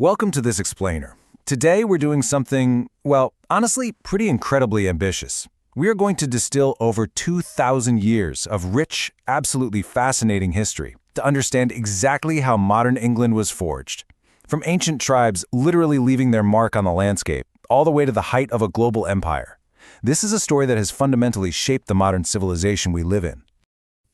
Welcome to this explainer. Today we're doing something, well, honestly, pretty incredibly ambitious. We are going to distill over 2,000 years of rich, absolutely fascinating history to understand exactly how modern England was forged. From ancient tribes literally leaving their mark on the landscape, all the way to the height of a global empire. This is a story that has fundamentally shaped the modern civilization we live in.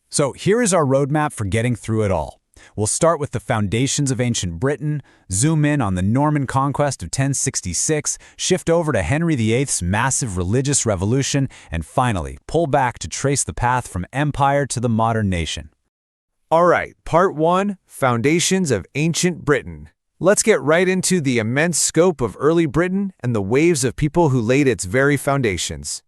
So here is our roadmap for getting through it all. We'll start with the foundations of ancient Britain, zoom in on the Norman conquest of 1066, shift over to Henry VIII's massive religious revolution, and finally, pull back to trace the path from empire to the modern nation. All right, Part 1, Foundations of Ancient Britain. Let's get right into the immense scope of early Britain and the waves of people who laid its very foundations.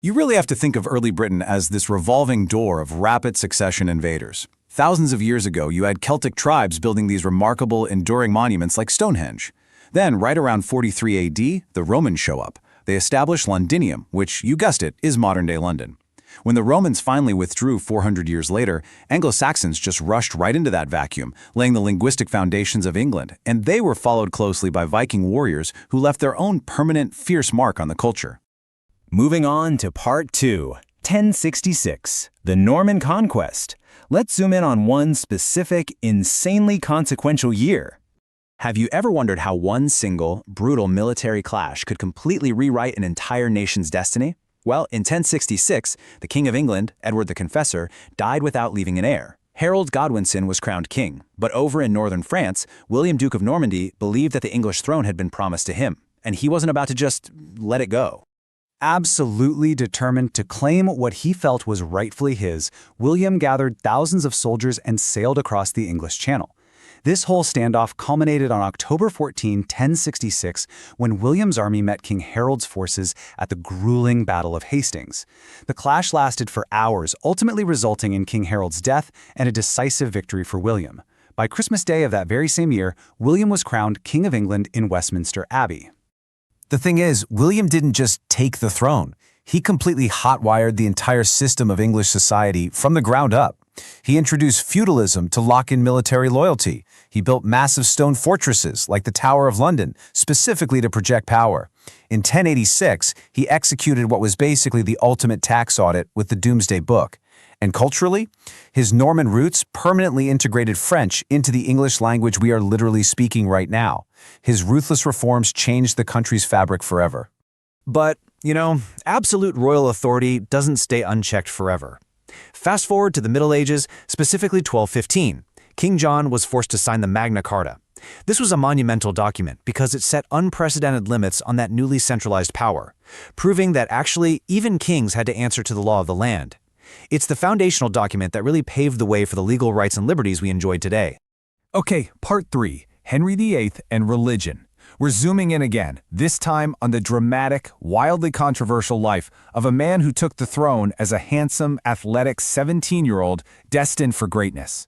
You really have to think of early Britain as this revolving door of rapid succession invaders. Thousands of years ago, you had Celtic tribes building these remarkable, enduring monuments like Stonehenge. Then, right around 43 AD, the Romans show up. They establish Londinium, which, you guessed it, is modern-day London. When the Romans finally withdrew 400 years later, Anglo-Saxons just rushed right into that vacuum, laying the linguistic foundations of England, and they were followed closely by Viking warriors who left their own permanent, fierce mark on the culture. Moving on to Part 2, 1066, the Norman Conquest. Let's zoom in on one specific, insanely consequential year. Have you ever wondered how one single, brutal military clash could completely rewrite an entire nation's destiny? Well, in 1066, the King of England, Edward the Confessor, died without leaving an heir. Harold Godwinson was crowned king, but over in northern France, William, Duke of Normandy, believed that the English throne had been promised to him, and he wasn't about to just let it go. Absolutely determined to claim what he felt was rightfully his, William gathered thousands of soldiers and sailed across the English Channel. This whole standoff culminated on October 14, 1066, when William's army met King Harold's forces at the grueling Battle of Hastings. The clash lasted for hours, ultimately resulting in King Harold's death and a decisive victory for William. By Christmas Day of that very same year, William was crowned King of England in Westminster Abbey. The thing is, William didn't just take the throne. He completely hot-wired the entire system of English society from the ground up. He introduced feudalism to lock in military loyalty. He built massive stone fortresses like the Tower of London, specifically to project power. In 1086, he executed what was basically the ultimate tax audit with the Domesday Book. And culturally, his Norman roots permanently integrated French into the English language we are literally speaking right now. His ruthless reforms changed the country's fabric forever. But, absolute royal authority doesn't stay unchecked forever. Fast forward to the Middle Ages, specifically 1215. King John was forced to sign the Magna Carta. This was a monumental document because it set unprecedented limits on that newly centralized power, proving that actually even kings had to answer to the law of the land. It's the foundational document that really paved the way for the legal rights and liberties we enjoy today. Okay, Part 3, Henry VIII and Religion. We're zooming in again, this time on the dramatic, wildly controversial life of a man who took the throne as a handsome, athletic 17-year-old destined for greatness.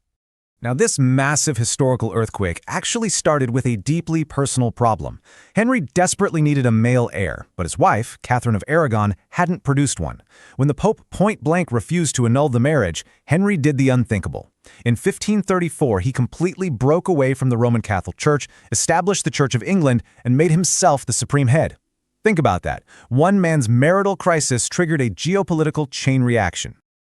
Now, this massive historical earthquake actually started with a deeply personal problem. Henry desperately needed a male heir, but his wife, Catherine of Aragon, hadn't produced one. When the Pope point-blank refused to annul the marriage, Henry did the unthinkable. In 1534, he completely broke away from the Roman Catholic Church, established the Church of England, and made himself the supreme head. Think about that. One man's marital crisis triggered a geopolitical chain reaction.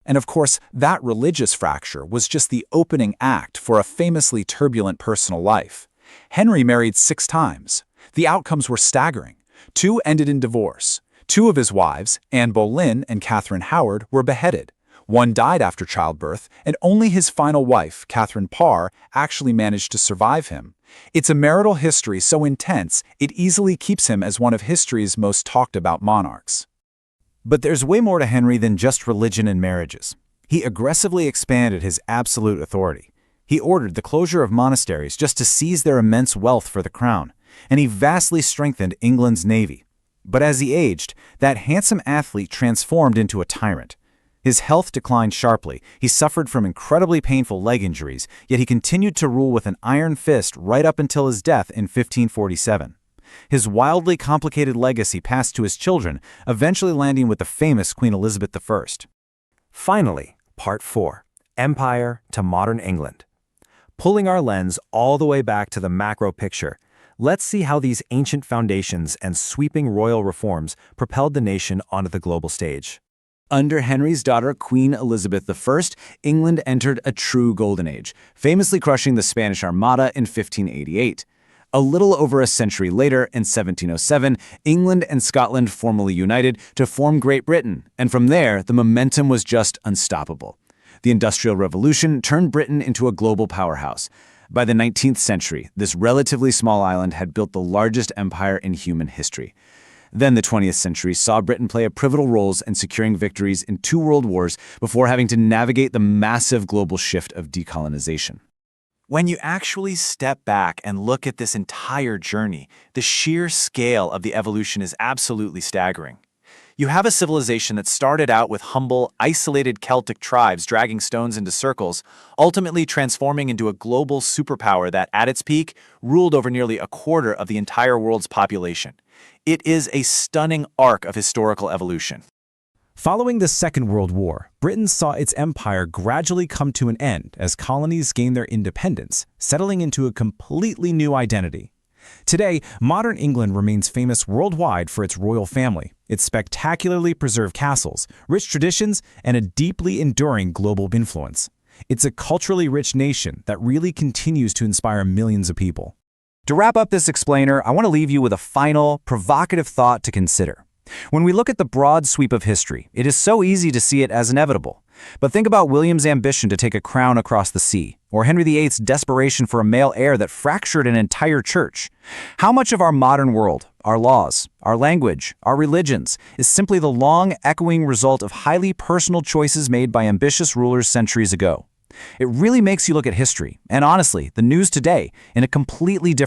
And of course, that religious fracture was just the opening act for a famously turbulent personal life. Henry married 6 times. The outcomes were staggering. 2 ended in divorce. 2 of his wives, Anne Boleyn and Catherine Howard, were beheaded. 1 died after childbirth, and only his final wife, Catherine Parr, actually managed to survive him. It's a marital history so intense, it easily keeps him as one of history's most talked about monarchs. But there's way more to Henry than just religion and marriages. He aggressively expanded his absolute authority. He ordered the closure of monasteries just to seize their immense wealth for the crown, and he vastly strengthened England's navy. But as he aged, that handsome athlete transformed into a tyrant. His health declined sharply, he suffered from incredibly painful leg injuries, yet he continued to rule with an iron fist right up until his death in 1547. His wildly complicated legacy passed to his children, eventually landing with the famous Queen Elizabeth I. Finally, Part 4, Empire to Modern England. Pulling our lens all the way back to the macro picture, Let's see how these ancient foundations and sweeping royal reforms propelled the nation onto the global stage. Under Henry's daughter, Queen Elizabeth I, England entered a true golden age, famously crushing the Spanish Armada in 1588. A little over a century later, in 1707, England and Scotland formally united to form Great Britain, and from there, the momentum was just unstoppable. The Industrial Revolution turned Britain into a global powerhouse. By the 19th century, this relatively small island had built the largest empire in human history. Then the 20th century saw Britain play a pivotal role in securing victories in 2 world wars before having to navigate the massive global shift of decolonization. When you actually step back and look at this entire journey, the sheer scale of the evolution is absolutely staggering. You have a civilization that started out with humble, isolated Celtic tribes dragging stones into circles, ultimately transforming into a global superpower that, at its peak, ruled over nearly a quarter of the entire world's population. It is a stunning arc of historical evolution. Following the Second World War, Britain saw its empire gradually come to an end as colonies gained their independence, settling into a completely new identity. Today, modern England remains famous worldwide for its royal family, its spectacularly preserved castles, rich traditions, and a deeply enduring global influence. It's a culturally rich nation that really continues to inspire millions of people. To wrap up this explainer, I want to leave you with a final, provocative thought to consider. When we look at the broad sweep of history, it is so easy to see it as inevitable. But think about William's ambition to take a crown across the sea, or Henry VIII's desperation for a male heir that fractured an entire church. How much of our modern world, our laws, our language, our religions, is simply the long, echoing result of highly personal choices made by ambitious rulers centuries ago? It really makes you look at history, and honestly, the news today, in a completely different